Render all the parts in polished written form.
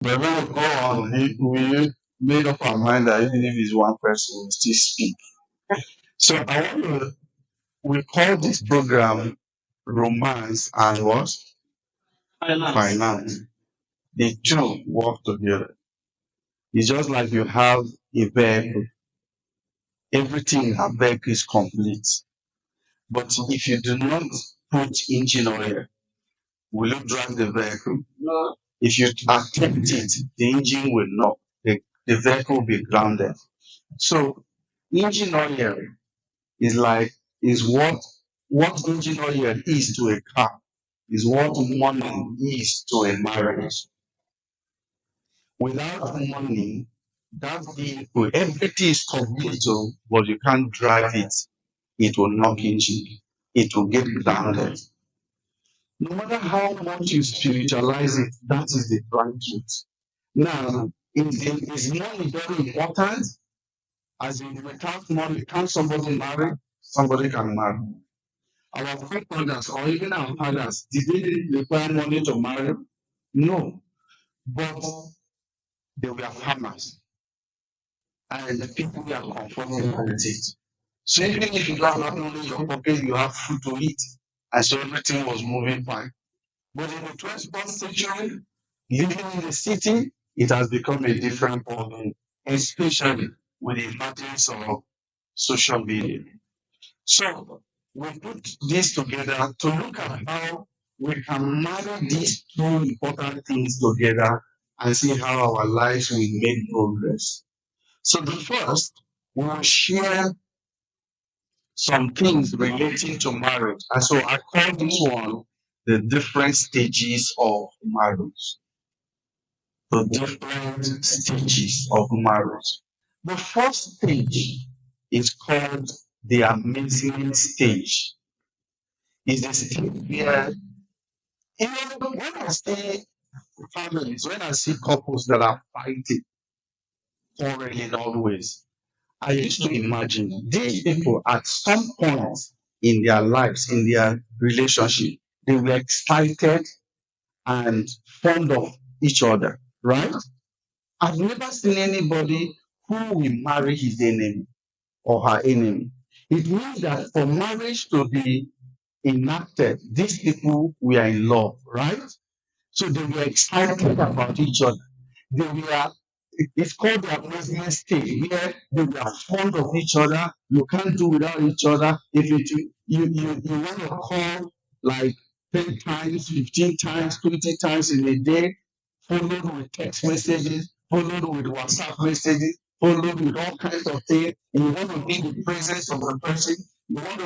But when we go on, we made up our mind that even if it's one person, we still speak. So I want to, we call this program Romance and what? Finance. The two work together. It's just like you have a vehicle. Everything in a vehicle is complete. But if you do not put engine oil, will you drive the vehicle? No. If you attempt it, the engine will not. The vehicle will be grounded. So engine oil is like is what engine oil is to a car, is what money is to a marriage. Without money, that vehicle, everything is complete, but you can't drive it. It will knock into you. It will get grounded. No matter how much you spiritualize it, that is the right truth. Now, is money very important? As in, without money, can somebody marry? Somebody can marry. Our forefathers or even our fathers, did they require money to marry? No. But they were farmers and the people were comfortable with it. So even if you don't have money in your pocket, you have food to eat. And so everything was moving fine. But in the 21st century, living in the city, it has become a different problem, especially with the emergence of social media. So we put this together to look at how we can marry these two important things together and see how our lives will make progress. So the first, we will share some things relating to marriage. And so I call this one the different stages of marriage. The different stages of marriage. The first stage is called the amazement stage. Is the stage where, when I see families, when I see couples that are fighting, quarreling always, I used to imagine these people at some point in their lives, in their relationship, they were excited and fond of each other, right? I've never seen anybody who will marry his enemy or her enemy. It means that for marriage to be enacted, these people were in love, right? So they were excited about each other. They were, it's called the amazement stage, where they were fond of each other. You can't do without each other. If you want to call like 10 times, 15 times, 20 times in a day, followed with text messages, followed with WhatsApp messages, followed with all kinds of things. And you want to be in the presence of the person. You want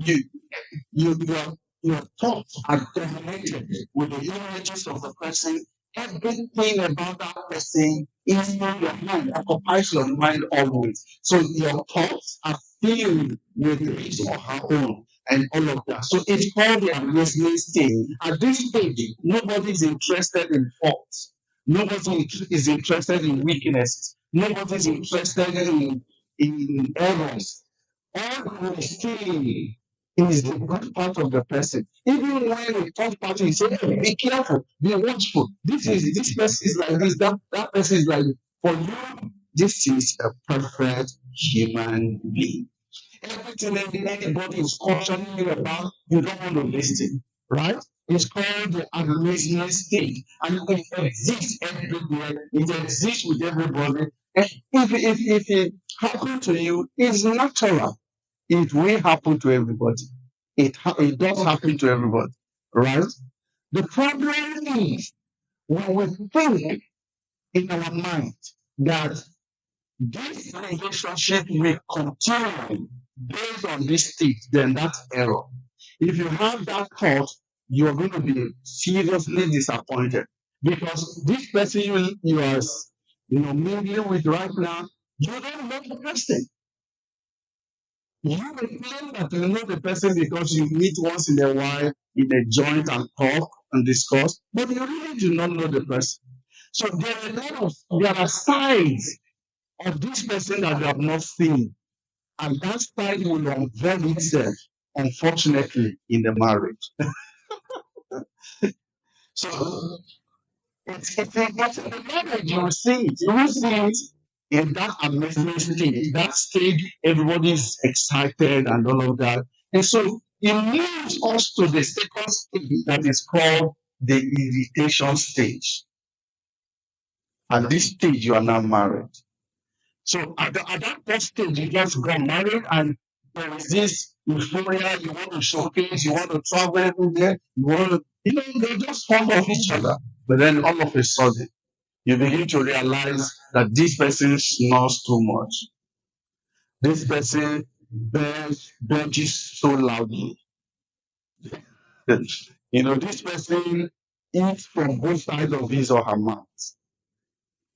to your thoughts are dominated with the images of the person. Everything about that person is in your mind, occupies your mind always. So your thoughts are filled with his or her own and all of that. So it's called the amazement stage. At this stage, nobody is interested in faults. Nobody is interested in weaknesses. Nobody is interested in errors. All we see is the good part of the person. Even when the third party is saying, hey, be careful, be watchful. This person is like this, that person is like this. For you, this is a perfect human being. Everything anybody is cautioning you about, you don't want to listen, right? It's called the amazement state, and it exists everywhere. It exists with everybody. And if it happens to you, it's natural. It will happen to everybody. It does happen to everybody, right? The problem is when we think in our mind that this relationship will continue based on this state, then that's error. If you have that thought, you're going to be seriously disappointed because this person you are mingling with right now, you don't know the person. You will claim that you know the person because you meet once in a while in a joint and talk and discuss, but you really do not know the person. So there are sides of this person that you have not seen, and that side will unveil itself, unfortunately, in the marriage. So It's in the marriage, you will see it. You will see it in that amazement stage, that stage, everybody's excited and all of that. And so it moves us to the second stage that is called the irritation stage. At this stage, you are now married. So at that first stage, you just got married and there is this euphoria, you want to showcase, you want to travel everywhere, you want to, they're just fond of each other. But then all of a sudden, you begin to realize that this person snores too much. This person benches so loudly. This person eats from both sides of his or her mouth.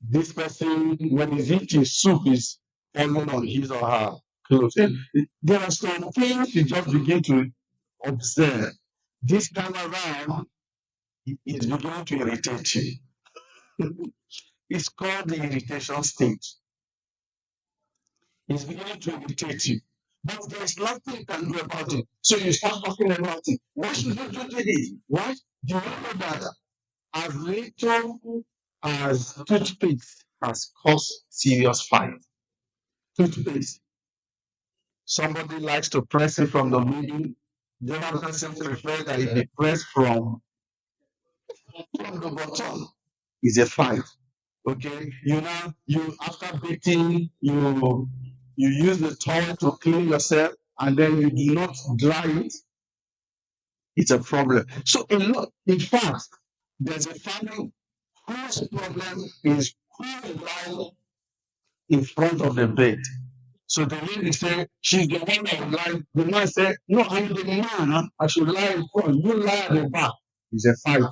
This person, when he's eating, soup is falling on his or her clothes. There are some things you just begin to observe. This time around, it's beginning to irritate you. It's called the irritation stage. It's beginning to irritate you. But there's nothing you can do about it. So you start talking about it. What should you do today? What? Do you know that as little as toothpaste has caused serious fight? Toothpaste. Somebody likes to press it from the middle. The other person prefers that it be pressed from the bottom. It's a fight. Okay, you after beating, you use the towel to clean yourself, and then you do not dry it. It's a problem. So in fact, there's a family whose problem is who lie in front of the bed. So the lady said she's the one that lie. The man said, "No, I'm the man. I should lie in front. You lie at the back." It's a fight.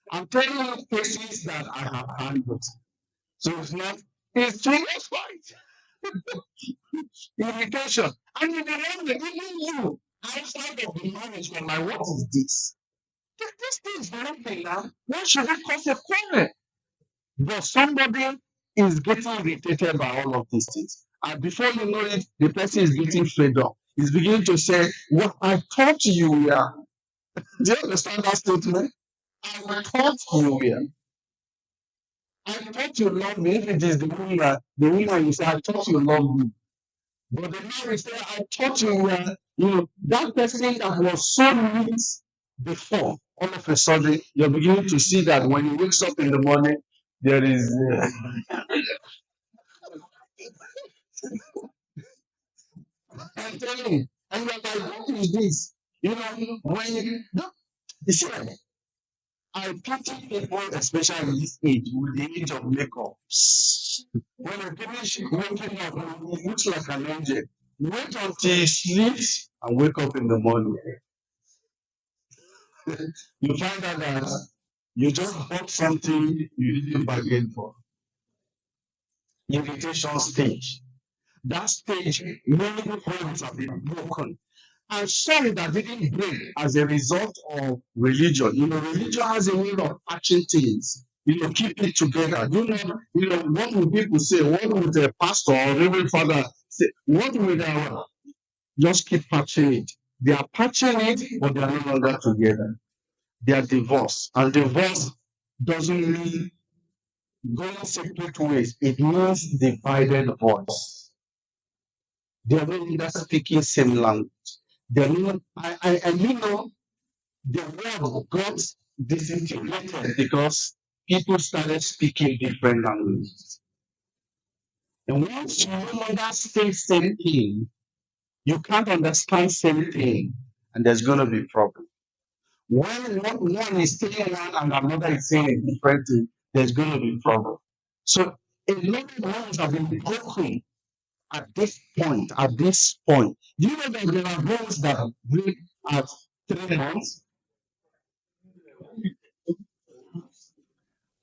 I'm telling you cases that I have handled. So it's serious fight. Irritation. And in the end, even you, outside of the marriage, you're like, what is this? This thing is nothing now. Why should it cause a quarrel? But somebody is getting irritated by all of these things. And before you know it, the person is getting fed up. He's beginning to say, what I thought you were. Do you understand that statement? I thought you were. I thought you loved me. If it is the woman you say, I thought you loved me. But the man will say, I thought you were, that person that was so neat before, all of a sudden, you're beginning to see that when he wakes up in the morning, there is, I'm telling you, and you're like, what is this? When you see, I pity people, especially this age, with the age of makeup. When you finish waking up, it looks like an angel. Wait until he sleeps and wake up in the morning. You find out that you just bought something you didn't bargain for. Irritation stage. That stage, many homes have been broken. And some that didn't break as a result of religion. Religion has a way of patching things. Keep it together. What will people say? What would a pastor or reverend father say? What will they just keep patching it? They are patching it, but they are no longer together. They are divorced. And divorce doesn't mean going separate ways. It means divided voice. They are no longer speaking same language. They are not, the world got disintegrated because people started speaking different languages. And once you no longer say same thing, you can't understand same thing, and there's going to be problem. When one is saying one and another is saying a different thing, there's going to be problem. So a lot of homes have been broken at this point. Do you know that there are homes that break at 3 months?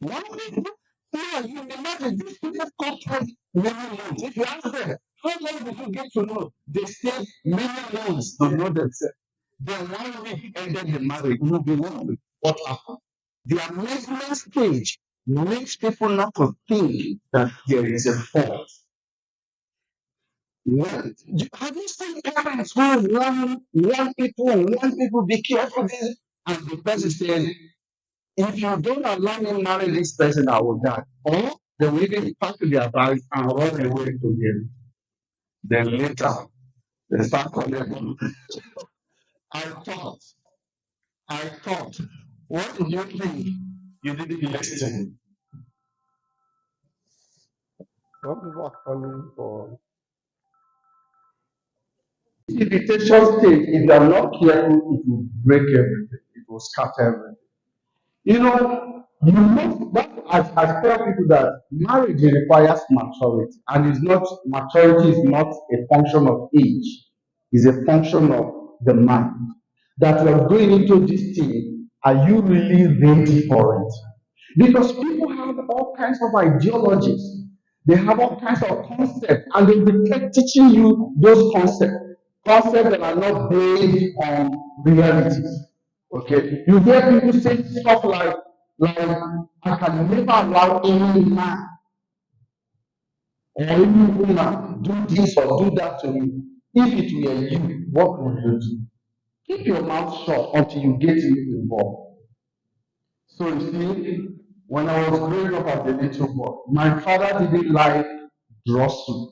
Why people? Yeah, you imagine these people come from many months. If you ask them, how long did you get to know? They say many months to know themselves. Then 1 week ended the marriage. You be wondering what happened. The amazement stage makes people not to think that there is a fault. Have you seen parents who warn people be careful, and the person saying, If you don't allow me marry this person, I will die. Or they will even pack their bags and run away to him. Then later, they start calling. I thought, I thought, what did you think? You didn't listen. Some people are calling for invitation stage. If you are not careful, it will break everything. It will scatter everything. You know, you must that I tell people that marriage requires maturity, and it's not maturity is not a function of age, it's a function of the mind. That you're going into this thing, are you really ready for it? Because people have all kinds of ideologies, they have all kinds of concepts, and they will keep teaching you those concepts that are not based on realities. Okay, you hear people say stuff like I can never allow any man or any woman do this or do that to me. If it were you, what would you do? Keep your mouth shut until you get me involved. So you see, when I was growing up as a little boy, my father didn't like draw soup,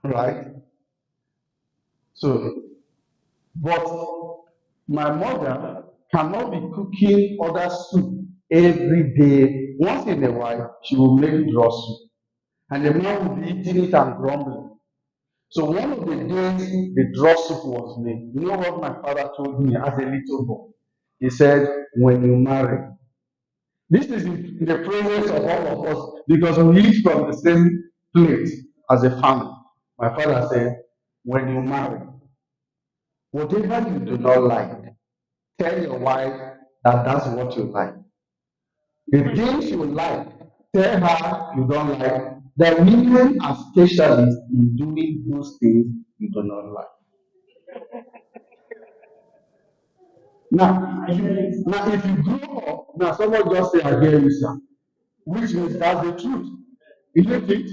right? So, but my mother cannot be cooking other soup every day. Once in a while, she will make draw soup. And the man will be eating it and grumbling. So one of the days the draw soup was made. You know what my father told me as a little boy? He said, when you marry, this is in the presence of all of us because we eat from the same plate as a family. My father said, when you marry, whatever you do not like, tell your wife that that's what you like. The things you like, tell her you don't like. The women are specialists in doing those things you do not like. Now, if you grow up, now someone just say, I hear you, sir, which means that's the truth. Isn't it?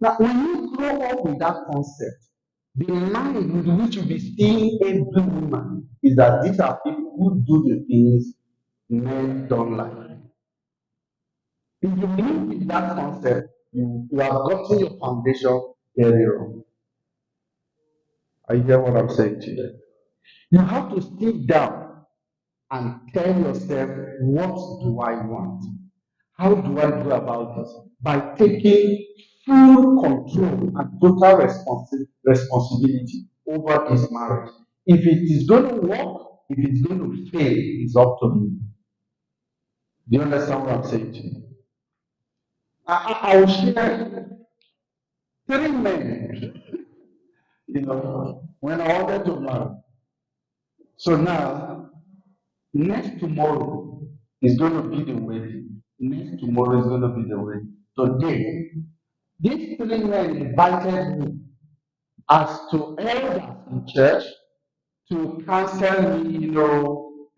Now, when you grow up with that concept, the mind with which you be seeing every woman is that these are people who do the things men don't like. If you live with that concept, you have gotten your foundation very wrong. I hear what I'm saying to you. You have to sit down and tell yourself, what do I want? How do I go about this? By taking full control and total responsibility over this marriage. If it is going to work, if it's going to fail, it's up to me. Do you understand what I'm saying to you? I will share three men, when I wanted to marry. So now, next tomorrow is going to be the wedding. Next tomorrow is going to be the wedding. Today, these three men invited me as to elders in church to counsel me,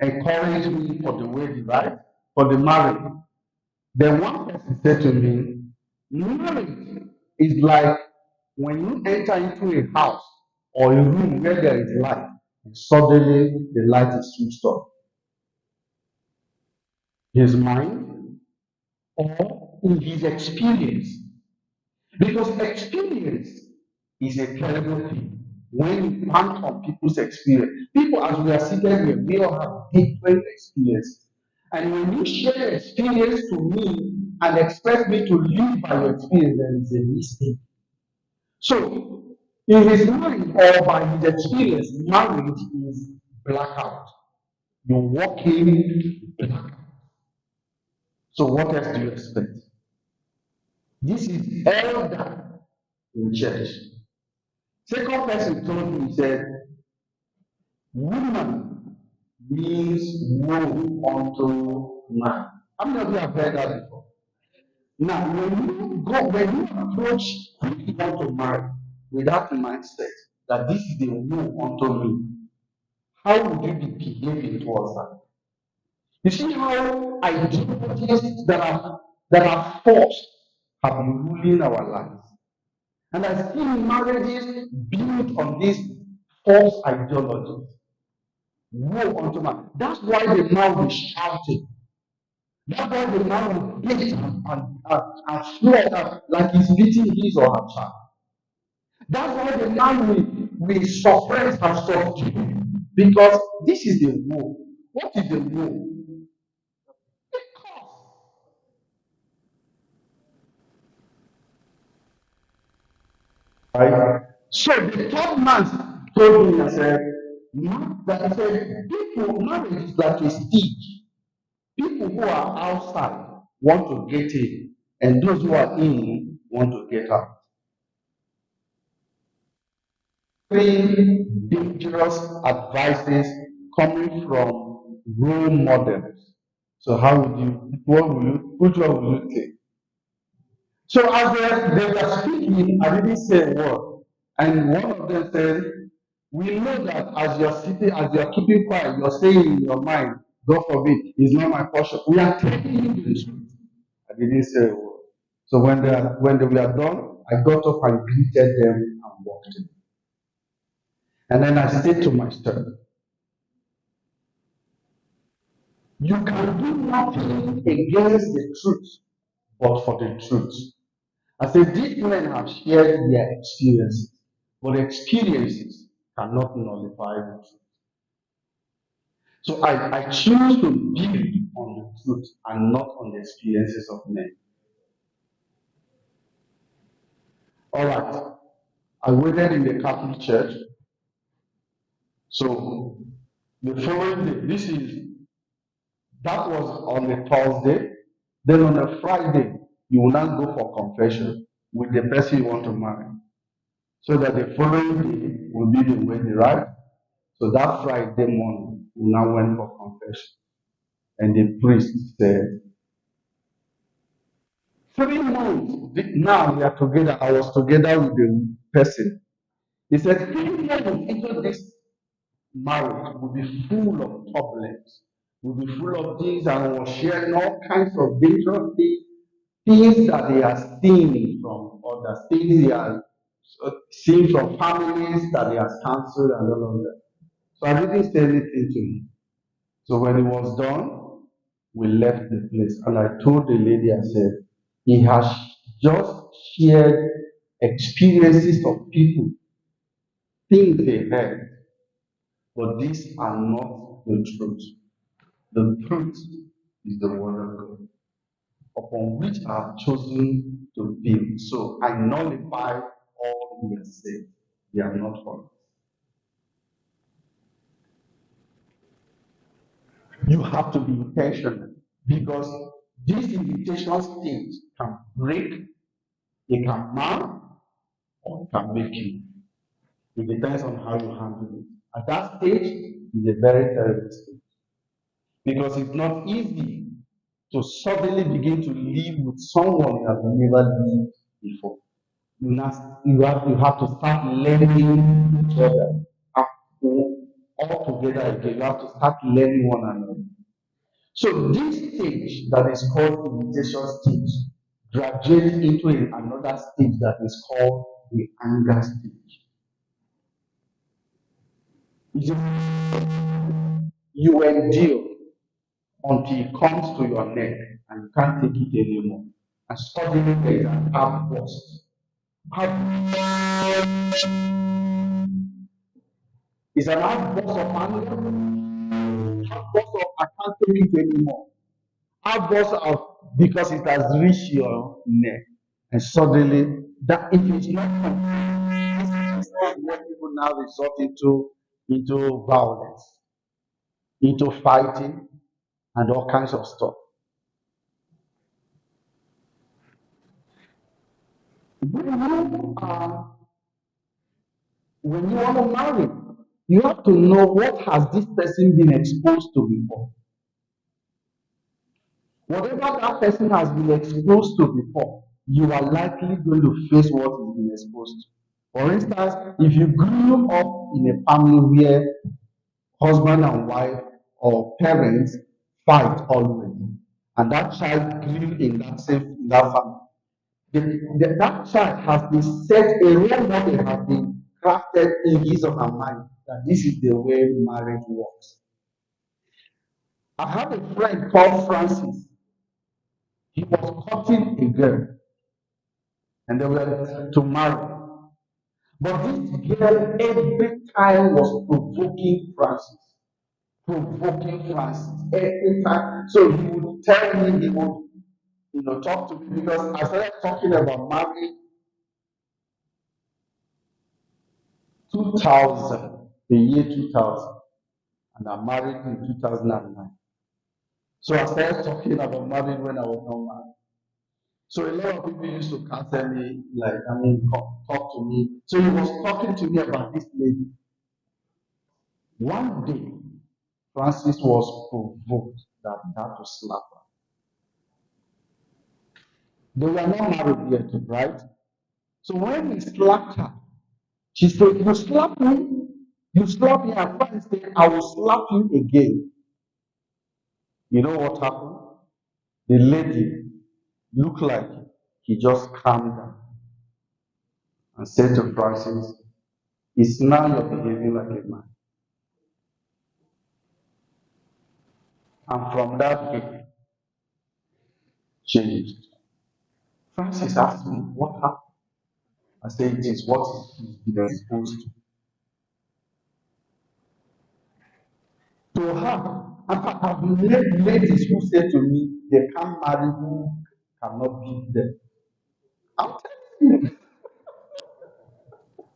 encourage me for the wedding, right? For the marriage. Then one person said to me, marriage is like when you enter into a house or a room where there is light, and suddenly the light is switched off. His mind or in his experience. Because experience is a terrible thing. When you count on people's experience, people as we are seated here, we all have different experiences. And when you share your experience to me and expect me to live by your experience, there is a mistake. So, in his mind or by his experience, marriage is blackout. You walk in blackout. So, what else do you expect? This is elder in church. Second person told me, he said, woman means woe unto man. How many of you have heard that before? Now, when you approach who you want to marry with that mindset that this is the woe unto me, how would you be behaving towards that? You see how ideologies that are forced have been ruling our lives. And I see marriages built on these false ideologies. Woe unto man. That's why the man is shouting. That's why the man will beat and swear like he's beating his or her child. That's why the man will suppress and subdue because this is the woe. What is the woe? Right? So the third man told me, I said, that I said, people, marriage is like a stage. People who are outside want to get in, and those who are in want to get out. Three dangerous advices coming from role models. So how would you, which one will you take? So as they were speaking, I didn't say a word. And one of them said, we know that as you're sitting, as you're keeping quiet, you're saying in your mind, God forbid, it's not my portion. We are telling you the truth. I didn't say a word. So when they were done, I got up and greeted them and walked in. And then I said to myself, you can do nothing against the truth, but for the truth. I said, these men have shared their experiences, but experiences cannot nullify the truth. So I choose to build on the truth and not on the experiences of men. All right. I waited in the Catholic Church. So the following day, that was on a Thursday. Then on a Friday, you will now go for confession with the person you want to marry. So that the following day will be the wedding, right? So that Friday morning, we now went for confession. And the priest said, 3 months, now we are together. I was together with the person. He said, 3 months into this marriage will be full of turbulence, will be full of things, and we will sharing all kinds of dangerous things, things that they are seeing from others, things they are seeing from families that they have cancelled and all of that. So I didn't say anything to him. So when it was done, we left the place. And I told the lady, I said, he has just shared experiences of people, things they heard, but these are not the truth. The truth is the word of God, upon which I have chosen to build. So I nullify all he has said. They are not for us. You have to be intentional because these invitation stage can break, it can mar, or it can make you. It depends on how you handle it. At that stage, it's a very terrible stage because it's not easy to suddenly begin to live with someone you have never lived before. You have to start learning each other all together again. You have to start learning one another. So this stage that is called initiation stage graduates into another stage that is called the anger stage. You endure until it comes to your neck and you can't take it anymore. And suddenly there is an outburst. It's an outburst of anger, outburst of I can't take it anymore. Outburst of because it has reached your neck. And suddenly that if it's not controlled, this is where people now resort into violence, into fighting, and all kinds of stuff. When you want to marry, you have to know what has this person been exposed to before. Whatever that person has been exposed to before, you are likely going to face what he's been exposed to. For instance, if you grew up in a family where husband and wife or parents fight always, and that child grew in that family, that child has been set a role model has been crafted in his or her mind that this is the way marriage works. I have a friend called Francis. He was courting a girl and they were to marry. But this girl every time was provoking Francis every time. So he would tell me, he would, talk to me because I started talking about marriage 2000, the year 2000, and I married in 2009. So I started talking about marriage when I was not married. So a lot of people used to counsel me, talk to me. So he was talking to me about this lady. One day, Francis was provoked that he had to slap her. They were not married yet, right? So when he slapped her, she said, "You slap me, you slap me," and Francis said, "I will slap you again." You know what happened? The lady looked like he just calmed down and said to Francis, "It's now you're behaving like a man." And from that day, changed. Francis asked me, "What happened?" I said, "It is what he's been exposed to her." In fact, I've met ladies who say to me, they can't marry who cannot beat them. I'm telling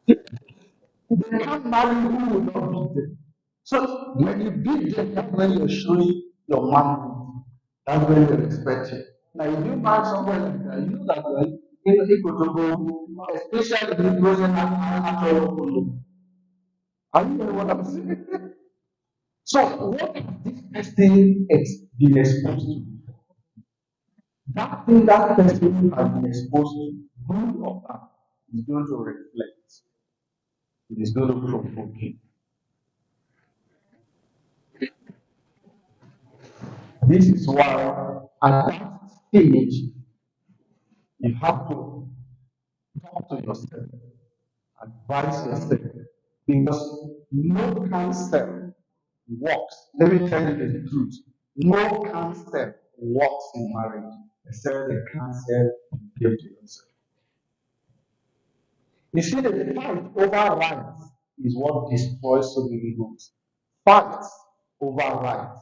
you, they can't marry who will not beat them. So when you beat them, that's when you're showing your manhood. That's when you're respected. Now, if you marry somebody like that, you know that especially if you present natural. Are you hearing what I'm saying? So what has this person been exposed to? That thing that person has been exposed to, good or bad, is going to reflect. It is going to provoke him. This is why at that stage you have to talk to yourself, advise yourself, because no counsel works. Let me tell you the truth. No counsel works in marriage except the counsel you give to yourself. You see, the fight over rights is what destroys so many homes. Fight over rights.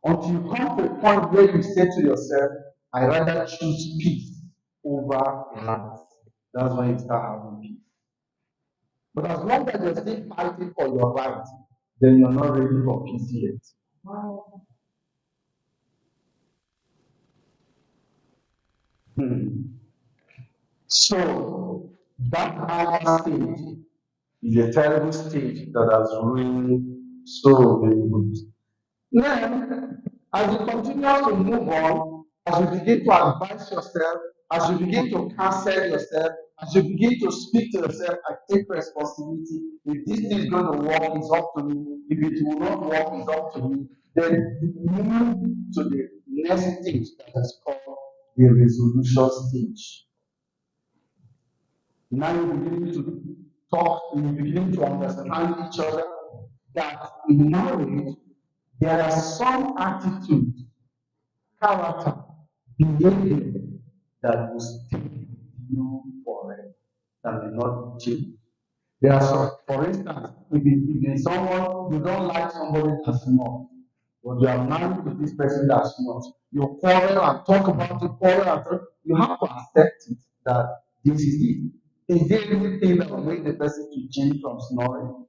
Until you come to a point where you say to yourself, I rather choose peace over rights. That's when you start having peace. But as long as you're still fighting for your rights, then you're not ready for peace yet. Hmm. So that higher stage is a terrible stage that has ruined so many homes. Then, as you continue to move on, as you begin to advise yourself, as you begin to counsel yourself, as you begin to speak to yourself, I take responsibility. If this thing is going to work, it's up to me. If it will not work, it's up to me. Then you move to the next stage that is called the resolution stage. Now you're beginning to talk, you're beginning to understand each other. That in marriage, there are some attitudes, character, behavior that will stay with you forever, that will not change. There are some, for instance, if there's someone, you don't like somebody that's not, but you are married to this person that's not, you quarrel and talk about it, quarrel and talk, you have to accept it that this is it. Is there anything that will make the person to change from snoring?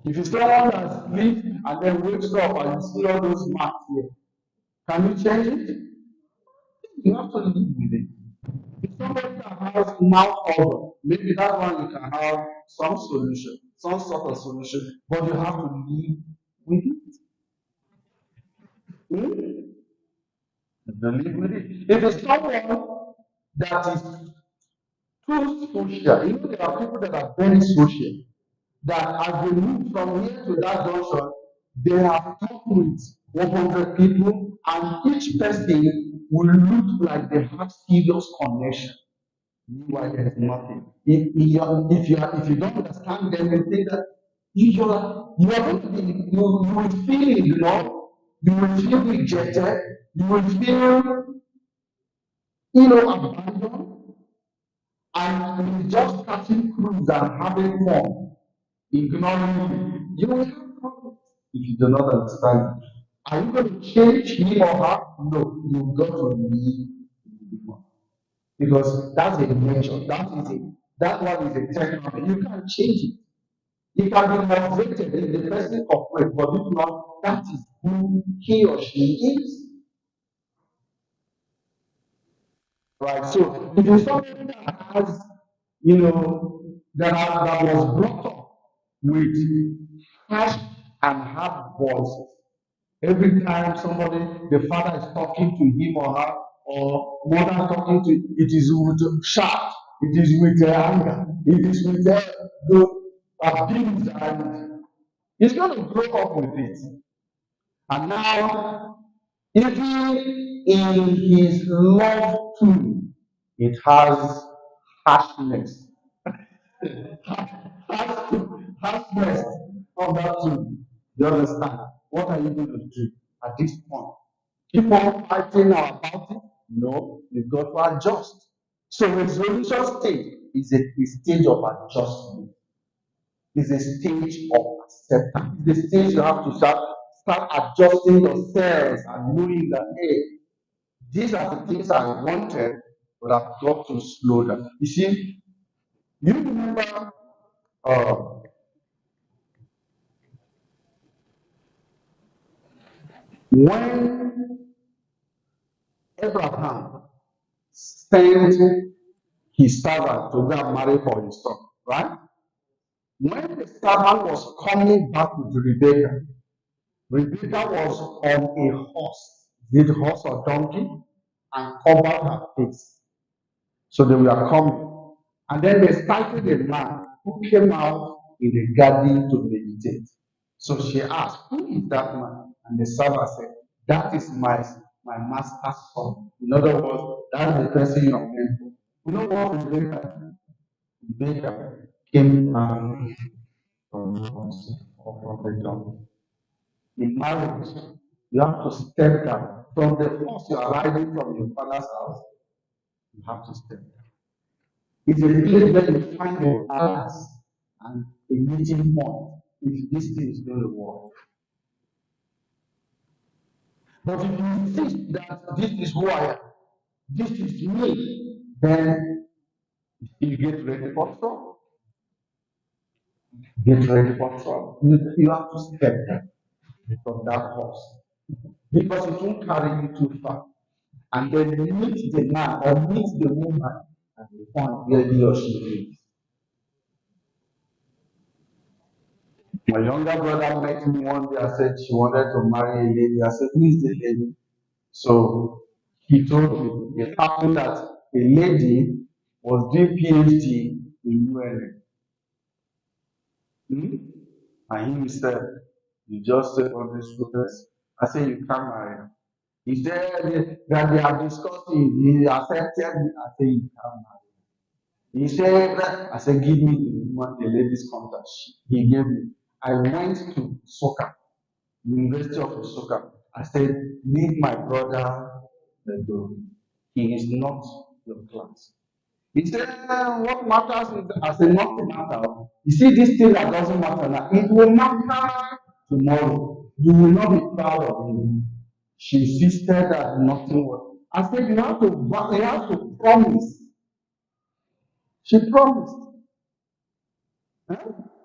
If you someone that sleeps and then wakes up and you see all those marks here, can you change it? You have to live with it. If somebody that has mouth odor, maybe that one you can have some solution, some sort of solution, but you have to live with it. Hmm? You have to live with it. If it's someone that is too social, there are people that are very social, that as they move from here to that junction, they have talked with 100 people, and each person will look like they have serious connection. Meanwhile, there is nothing. If you don't understand them, you think that you are going to be, you will feel it, you will feel rejected, you will feel, abandoned, and you just catching cruise and having fun, ignoring you. You will have problems if you do not understand. Are you going to change him or her? No, you've got to leave because that's a nature. That one is a technology. You can't change it. It can be motivated if the person cooperates, but if not, that is who he or she is. Right. So if you somebody that has, that was brought up with harsh and hard voices. Every time somebody, the father is talking to him or her, or mother talking to, it is with shout, it is with anger, it is with the abuse, and he's going to grow up with it. And now, even in his love too, it has harshness, harshness on that too. You understand? What are you going to do at this point? Keep on fighting about it? No, you've got to adjust. So resolution stage is a stage of adjustment. It's a stage of acceptance. It's the stage you have to start adjusting yourselves and knowing that, hey, these are the things I wanted, but I've got to slow down. You see, you remember uh, when Abraham sent his servant to go and marry for his son, right? When the servant was coming back with Rebecca, Rebecca was on a horse, did horse or donkey, and covered her face. So they were coming. And then they sighted a man who came out in the garden to meditate. So she asked, who is that man? And the servant said, that is my master's son. In other words, that's the person you're meant for. You know what Rebecca? Rebecca came out from the house or from the donkey. In marriage, you have to step down. From the horse you are riding from your father's house, you have to step down. It's a place where you find your balance and a meeting point if this thing is going to work. But if you insist that this is who I am, this is me, then you get ready for trouble. Get ready for trouble. You have to step down from that horse because it won't carry you too far. And then meet the man or meet the woman at the point where he or she is. My younger brother met me one day. I said she wanted to marry a lady. I said, who is the lady? So he told me it happened that a lady was doing PhD in UNA. And he said, you just said on this students. I said, you can't marry her. He said that they are discussing. He accepted me. I said, you can't marry. He said, I said, give me the lady's contact. He gave me. I went to Soka, University of Soka. I said, leave my brother alone. He is not your class. He said, what matters is, I said, nothing matters. You see, this thing that doesn't matter now, it will matter tomorrow. You will not be proud of him. She insisted that nothing was. I said, you have to promise. She promised.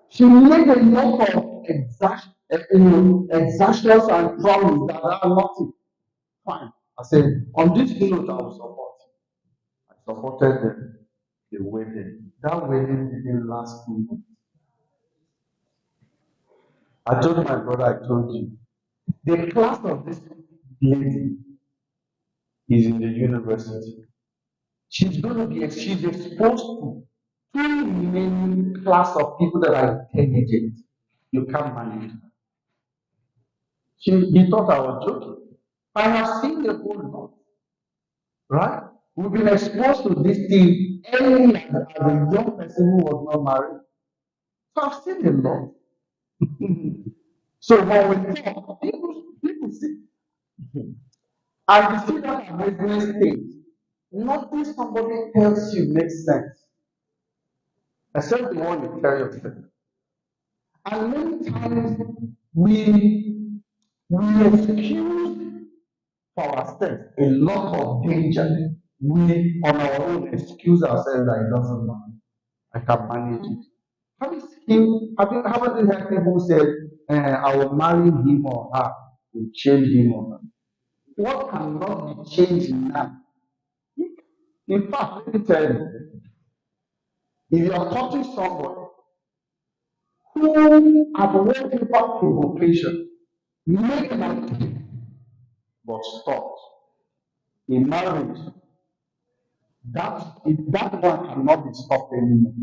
She made a lot of exactions and promises that are nothing. Fine. I said, on this note, I will support. I supported the wedding. That wedding didn't last 2 months. I told my brother, I told you, the class of this lady is in the university. She's exposed to too many class of people that are intelligent. You can't manage her. He thought I was joking. I have seen the whole lot, right? We've been exposed to this thing early as a young person who was not married. So I've seen a lot. So when we talk, people see, and you see that amazing stage. Nothing somebody tells you makes sense, except the one you tell yourself. And many times we excuse for ourselves a lot of danger. We on our own excuse ourselves that it doesn't matter. I can manage it. Haven't you heard people say, I will marry him or her, will change him or her? What cannot be changed now? In fact, let me tell you, if you are touching somebody who have went without provocation, make money, but stop. In marriage, that one cannot be stopped anymore.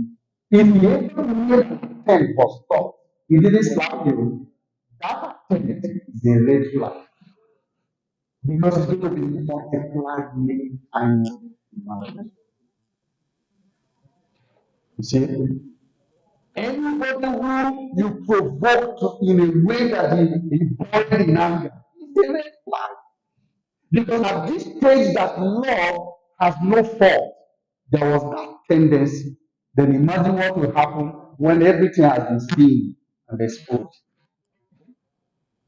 If he ever made an attempt but stop, he didn't slap you, that attempt is a red flag. Because it's going to be multiplied many times in marriage. You see, anybody who you provoke in a way that he boiled in anger is a red flag. Because at this stage that love has no fault, there was that tendency. Then imagine what will happen when everything has been seen and exposed.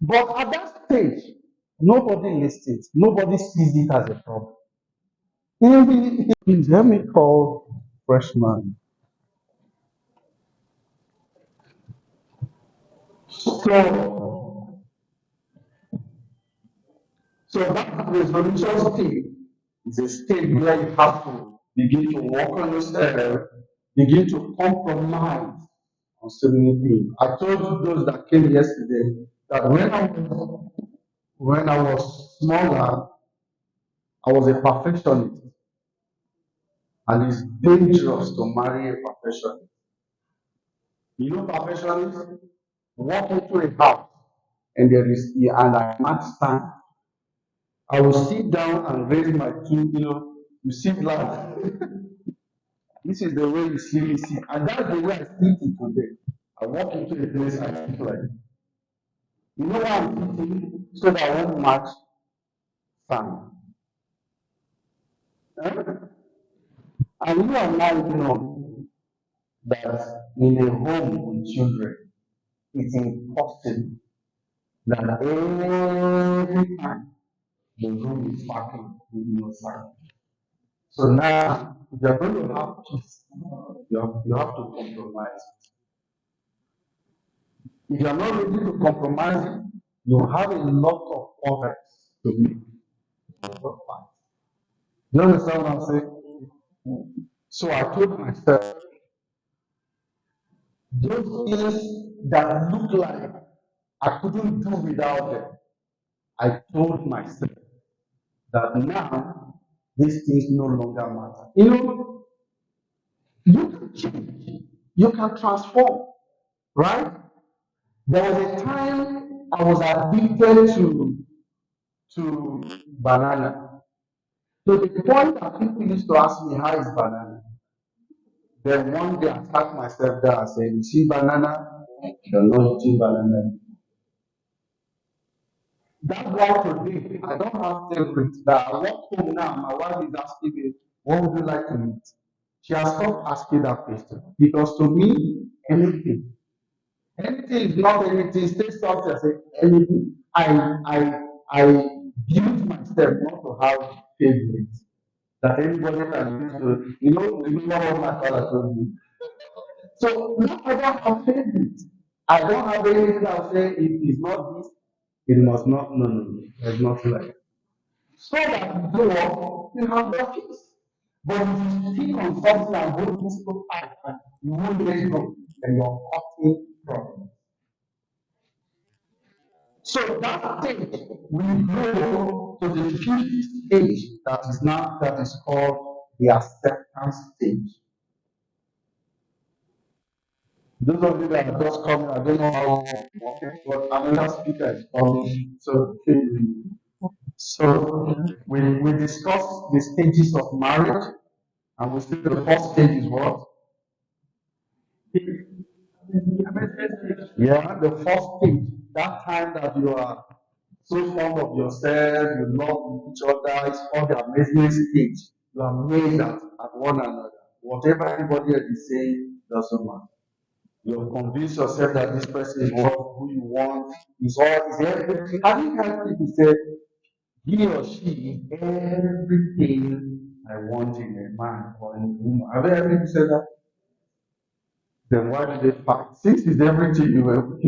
But at that stage, nobody listens. Nobody sees it as a problem. Please help me call freshman. So, so that resolution stage is a stage where you have to begin to work on yourself, begin to compromise on so many things. I told those that came yesterday that when I was smaller, I was a perfectionist, and it's dangerous to marry a perfectionist. You know, perfectionists walk into a house and there is and I might stand. I will sit down and raise my two, you sit like this is the way you see me sit, and that's the way I sit today. I walk into a place and I sit like, you know why I'm sitting? So that I won't match sound. Eh? And you and I know that in a home with children, it's impossible that every time the room is packing with no sound. So now, if you're going to have peace, you have to compromise. If you're not ready to compromise, you have a lot of progress to make. You understand what I'm saying? So I told myself, those things that look like I couldn't do without them, I told myself that now these things no longer matter. You can change, you can transform, right? There was a time I was addicted to banana. To the point that people used to ask me, how is banana? Then one day I sat myself there and said, you see banana? You're not eating banana. That's why today I don't have favorites. That I walk home now, my wife is asking me, what would you like to eat? She has stopped asking that question. Because to me, anything. Anything is not anything. Say something, I say anything. I build myself not to have favorites. That anybody can use to, remember what my father told me. So now I don't have favorites. I don't have anything I'll say, it is not this, it must not, no. There's nothing like that. So that you know you have your peace. But if you speak on something and hold this so tight and you won't let it go, then you're causing problems. So that stage we go to the fifth stage that is called the acceptance stage. Those of you that are just coming, I don't know how okay, but another speaker is coming. So we discussed the stages of marriage, and we said the first stage is what? Yeah, the first stage, that time that you are so fond of yourself, you love each other, it's called the amazing stage. You are amazed at one another. Whatever everybody else is saying doesn't matter. You convince yourself that this person is what who you want, is everything. Have you heard people say he or she is everything I want in a man or in a woman? Have you heard people say that? Then why do they fight? Since it's everything you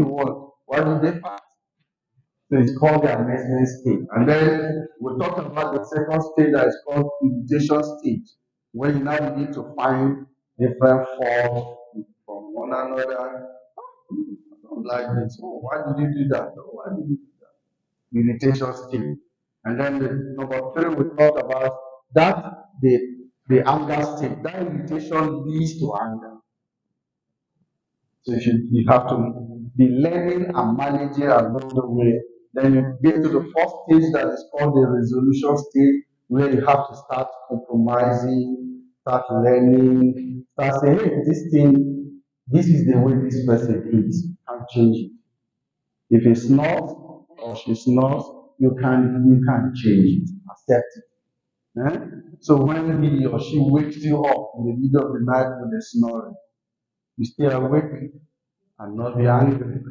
want, why do they fight? So it's called the amazement stage. And then we'll talk about the second stage that is called imitation stage, where you now begin to find different forms from one another. I don't like this. Oh, why did you do that? Oh, why did you do that? Irritation stage. And then number three, we talk about that the anger stage. That irritation leads to anger. So you have to be learning and managing along the way. Then you get to the first stage that is called the resolution stage, where you have to start compromising, start learning, start saying, hey, this is the way this person is. Can't change it. If it's not or she's not, you can change it, accept it. Eh? So when he or she wakes you up in the middle of the night with a snoring, you stay awake and not be angry.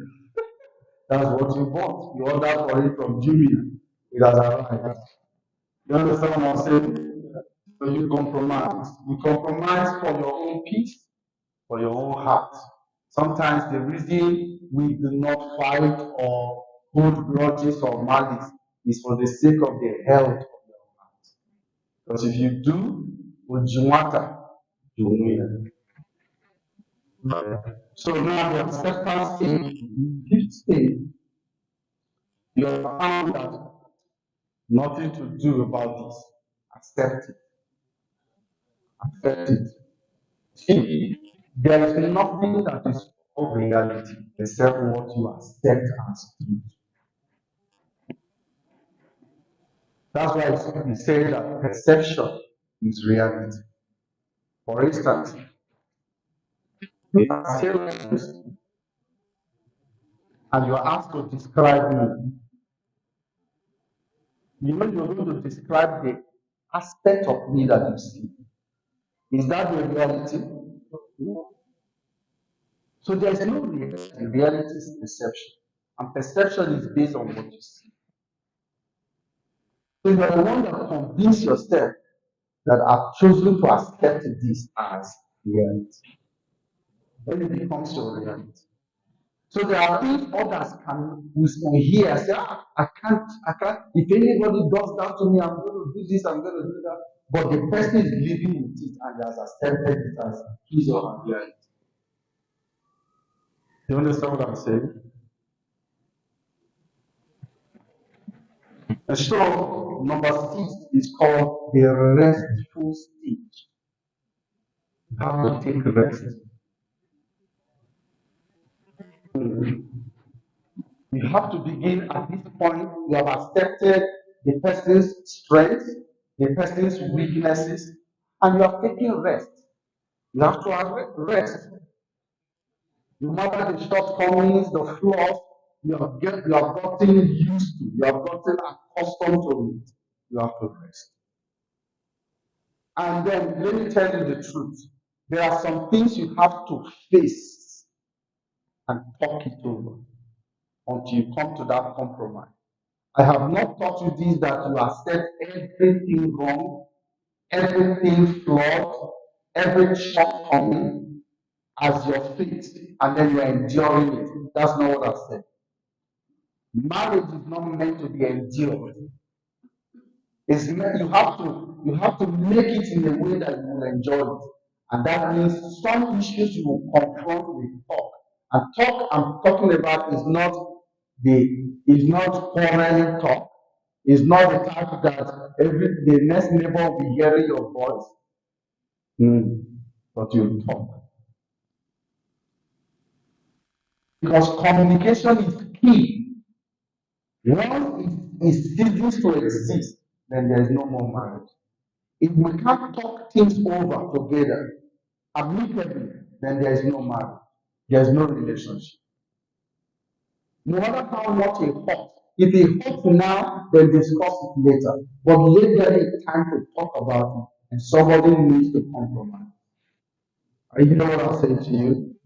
That's what you bought. You ordered for it from Jumia. It has arrived. You understand what I'm saying? So you compromise. You compromise for your own peace, for your own heart. Sometimes the reason we do not fight or hold grudges or malice is for the sake of the health of your heart. Because if you do, Ujimata, you win. So now the acceptance stage, fifth stage, you have found that nothing to do about this. Accept it. Accept it. See, there is nothing that is of reality except what you accept as truth. That's why we say that perception is reality. For instance, if I say this and you are asked to describe me, you know you're going to describe the aspect of me that you see. Is that the reality? So there's no reality. Reality is perception. And perception is based on what you see. So you are the one that convince yourself that I've chosen to accept this as reality. Then it becomes your reality. So there are things others will hear and say, I can't. If anybody does that to me, I'm going to do this, I'm going to do that. But the person is living with it and has accepted it as his or her reality. You understand what I'm saying? And so, number 6 is called the restful stage. You have to take rest. You have to begin at this point. You have accepted the person's strengths, the person's weaknesses, and you are taking rest. You have to have rest. No matter the shortcomings, the flaws, you have gotten used to, you have gotten accustomed to it. You have to rest. And then let me tell you the truth. There are some things you have to face and talk it over until you come to that compromise. I have not taught you this that you accept everything wrong, everything flawed, every shortcoming as your fate, and then you're enduring it. That's not what I've said. Marriage is not meant to be endured. It's meant you have to make it in a way that you will enjoy it. And that means some issues you will confront with talk. And talk I'm talking about is not quarreling talk. It's not the type that the next neighbor will be hearing your voice. But you talk. Because communication is key. Once it ceases to exist, then there is no more marriage. If we can't talk things over together amicably, then there is no marriage. There is no relationship. No matter how much a hurt If it hurts now, then discuss it later. But let there be time to talk about it, and somebody needs to compromise. Are you know what I'm saying to you?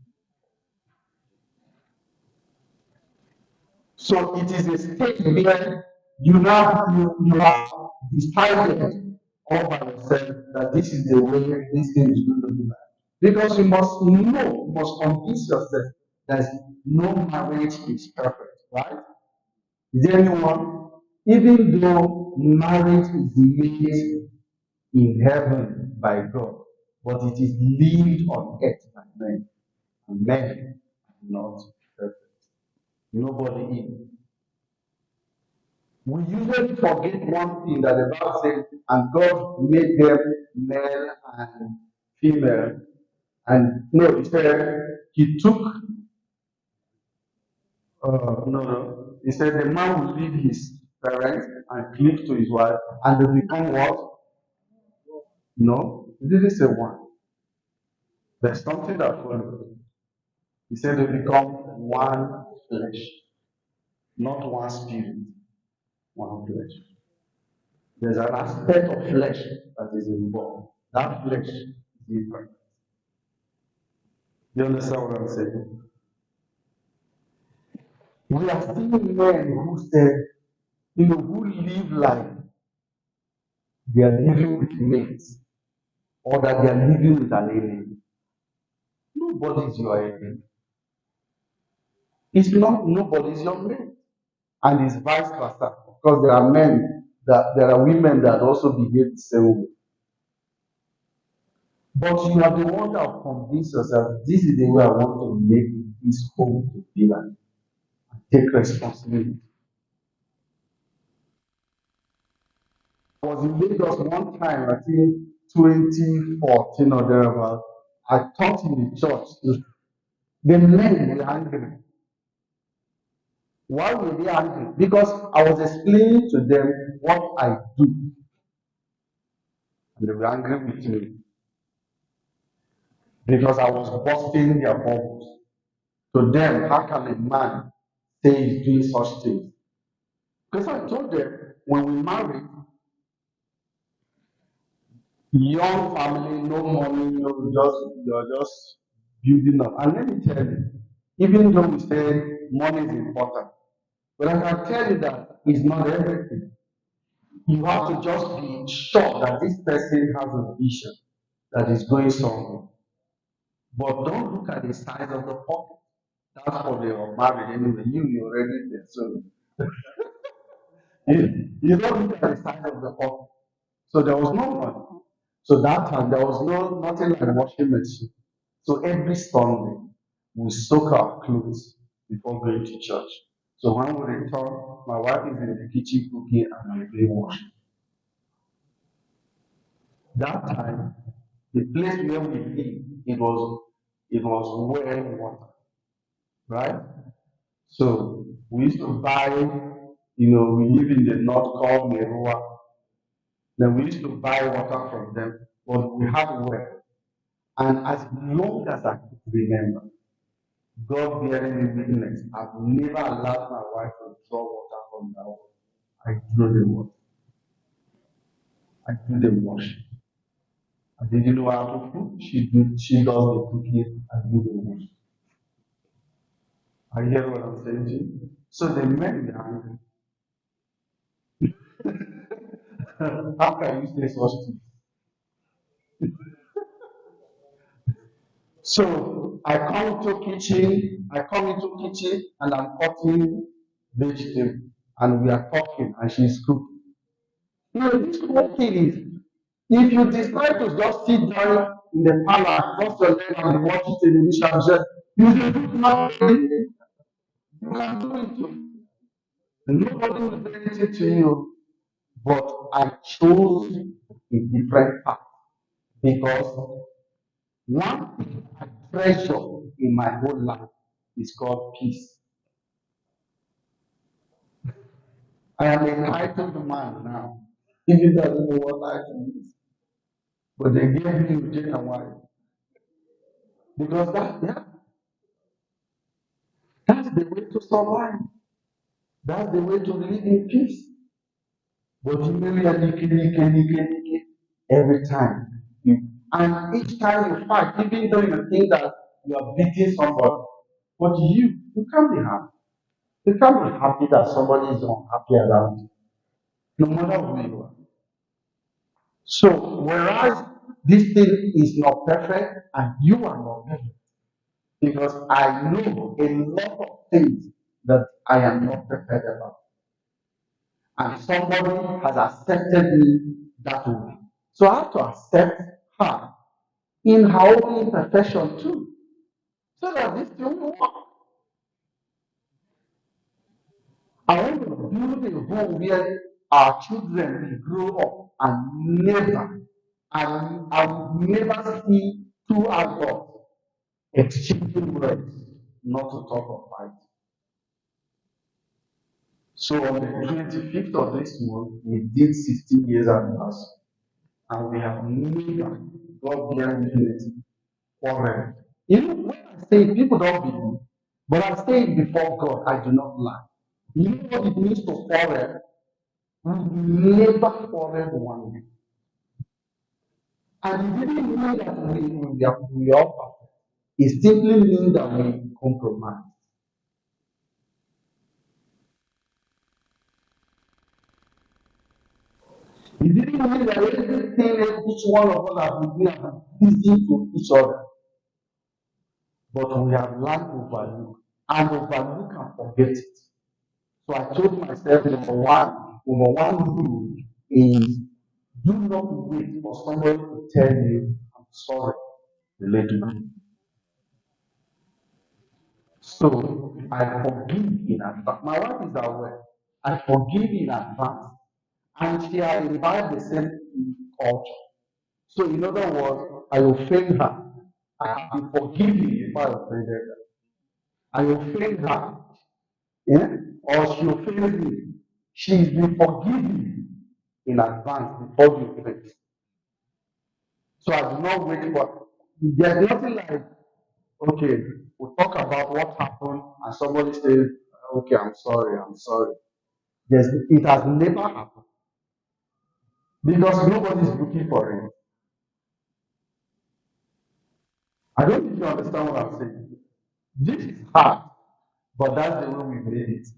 So it is a state where you have decided all by yourself that this is the way this thing is going to be like. Because you must convince yourself that no marriage is perfect, right? Is there anyone? Even though marriage is made in heaven by God, but it is lived on earth by men, and men are not perfect. Nobody in. We usually forget one thing that the Bible says, and God made them male and female. And no, he said he took, no, he said the man will leave his parents and cleave to his wife, and they become what? No, he didn't say one. There's something that follows. He said they become one flesh, not one spirit, one flesh. There's an aspect of flesh that is involved. That flesh is different. You understand what I'm saying? We are seeing men who say, who live like they are living with mates or that they are living with an alien. Nobody is your alien. It's not nobody is your mate. And it's vice versa. Because there are women that also behave the same way. But you are the one that convince yourself, this is the way I want to make this home to be like. Take responsibility. I was in Lagos one time, I think 2014 or thereabout. I taught in the church. The men were angry. Why were they angry? Because I was explaining to them what I do. And they were angry with me. Because I was busting their bubbles. To them, how can a man say he's doing such things? Because I told them, when we married, young family, no money, you're just building up. And let me tell you, even though we say money is important, but I can tell you that it's not everything. You have to just be sure that this person has a vision that is going somewhere. But don't look at the size of the pocket. That's for the married anyway. You already there. So you don't look at the size of the pocket. So there was no money. So that time there was nothing like washing machine. So every Sunday we soak our clothes before going to church. So when we return, my wife is in the kitchen cooking and I'm doing washing. That time, the place where we live, it was well water, right? So we used to buy, we live in the north called Merua. Then we used to buy water from them, but we had well. And as long as I could remember, God bearing me witness, I've never allowed my wife to draw water from that well. I drew the water. I do the washing. I didn't know how to cook. She does the cooking and do the washing. I hear what I'm saying to you. So the men are angry. How can you say such things? So I come into kitchen and I'm cutting vegetable and we are talking and she's cooking. Now this whole thing is if you decide to just sit down in the parlor, cross your leg and watch television, you do nothing. You can do it too. Nobody will do anything to you. But I chose a different path because one thing I treasure in my whole life is called peace. I am a titled man now. Even though I don't know what title is. But they gave me Eugene and why. Because that's the way to survive. That's the way to live in peace. But you really every time. And each time you fight, even though you think that you are beating somebody, but you can't be happy. You can't be happy that somebody is unhappy around you, no matter who you are. So, whereas this thing is not perfect and you are not perfect, because I know a lot of things that I am not perfect about. And somebody has accepted me that way. So I have to accept her in her own imperfection too. So that this thing will work. I want to build a home where our children will grow up and I will never see two adults exchanging words, not to talk of fight. So on the 25th of this month, we did 16 years anniversary, and we have never, God bear witness, quarrel. You know, when I say it, people don't believe, but I say it before God, I do not lie. You know what it means to quarrel? We never quarrel one day. And it didn't mean that we are perfect. It simply means that we compromise. It didn't mean that everything each one of us have been doing and pleasing to each other. But we have learned to overlook. And overlook and forget it. So I told myself number one rule is do not wait for somebody to tell you I'm sorry later. So I forgive in advance. My wife is aware. I forgive in advance. And she has imbibed the same culture. So in other words, I offend her. I have been forgiven if I offended her. I offend her. Yeah? Or she offends me. She's been forgiven in advance before the offense. So I do not wait for there's nothing like okay, we talk about what happened and somebody says, okay, I'm sorry. Yes, it has never happened because nobody is looking for it. I don't think you understand what I'm saying. This is hard, but that's the way we made it.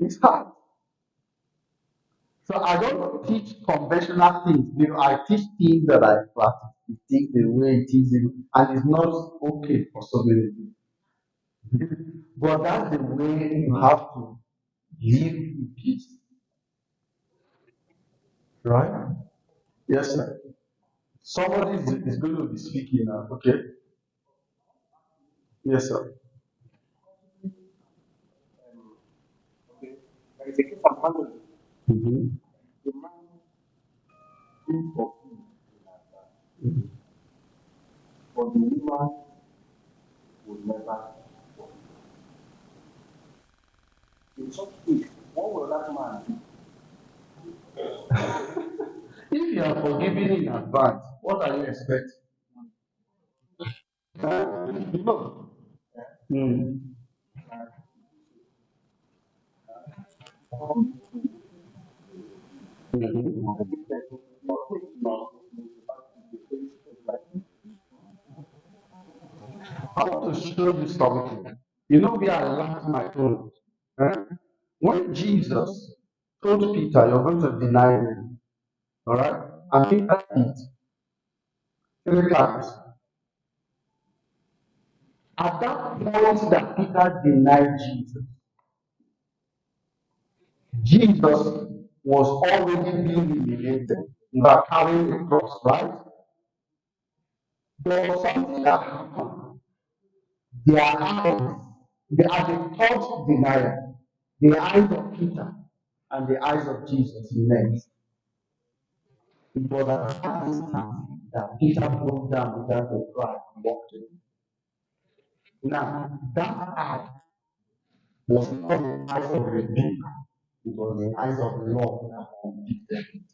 It's hard. So I don't teach conventional things. I teach things that I practice. It things the way it is, and it's not okay for so many people. But that's the way you have to live in peace, right? Yes, sir. Somebody is going to be speaking now. Okay. Yes, sir. Mm-hmm. If you are forgiving in advance, what are you expecting? No. Mm. Mhm. I want to show you something. You know where I learned my own. Eh? When Jesus told Peter, you're going to deny me, all right? And Peter did 3 times. At that point that Peter denied Jesus, Jesus was already being humiliated by carrying the cross, right? There was something that happened. Their eyes, they are the third denier. The eyes of Peter and the eyes of Jesus met. It was at that instant that Peter broke down, began to cry, and walked away. Now, that eye was not the eyes of rebuke, it was the eyes of love that convicted him.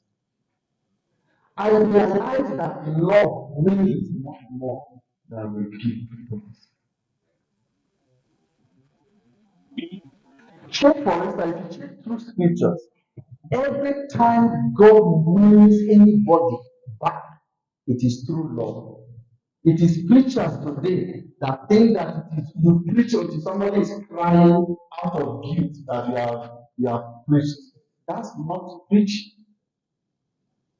I realized that love means much more. that will keep. Check for instance, if you check through scriptures, every time God brings anybody back, it is through love. It is preachers today that think that it is you preach until somebody is crying out of guilt that you have preached. That's not preaching.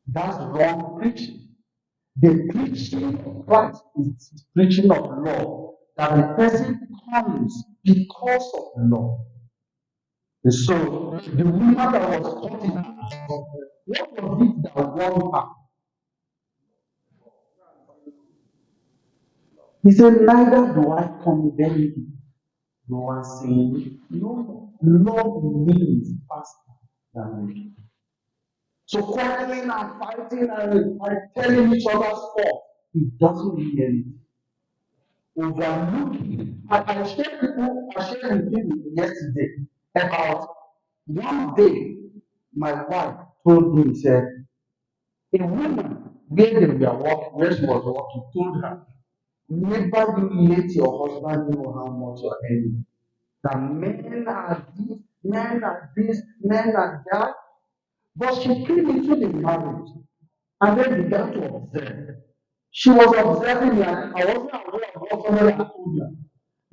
That's wrong preaching. The preaching of Christ is preaching of love. That the person comes because of love. And so the woman that was caught in adultery, what was it that won her? He said, neither do I condemn you. No one saying, no, love means faster than me. So quarreling and fighting and telling each other's fault, it doesn't mean anything. Overlooking. I shared with you yesterday about one day my wife told me, said, a woman where they were working, where she was working, told her, never you let your husband know how much you're earning. That men are this, men are that. But she came into the marriage and then began to observe. She was observing me, and I wasn't aware of what somebody had told her.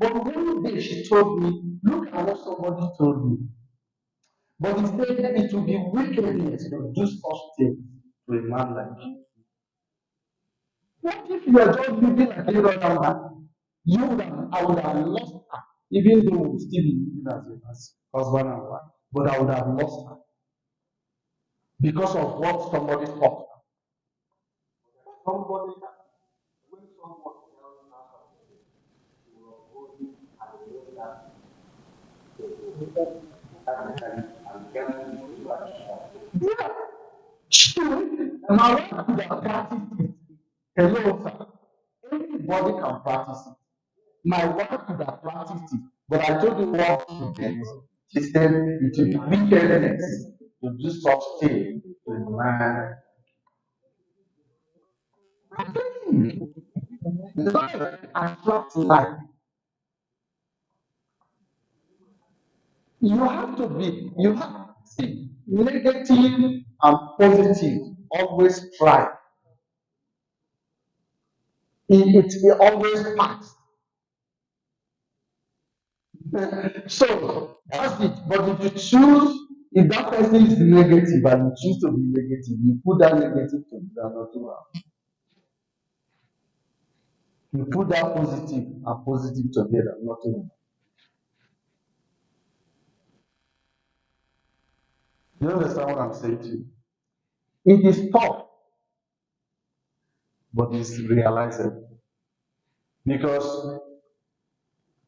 But one day she told me, look at what somebody told me. But he said it will be wickedness to do such things to a man like you. What if you are just living like any other man? I would have lost her, even though we still be living as husband and wife. But I would have lost her because of what somebody thought. Somebody, when someone else yeah, sure. My wife could have practiced it. Hello, sir. Anybody can practice it. My wife could have practiced it, but I told you what she did. She said it will be wickedness to do such thing to a man. Life attracts life. See, negative and positive always try. It always pass. So that's it. But if you choose, if that person is negative and you choose to be negative, you put that negative to the other two. You put that positive and positive together, nothing. You understand what I'm saying to you? It is tough, but it's realizable. Because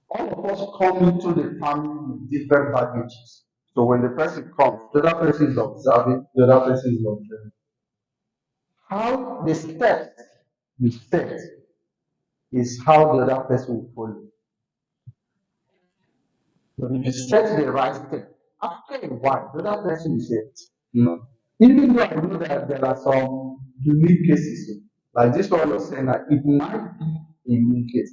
all of us come into the family with different baggages. So when the person comes, the other person is observing, the other person is observing. How the steps you set is how the other person will follow. But if you set the right step, after a while, the other person will say, no. Even though I know that there are some unique cases, like this one was saying that it might be a unique case.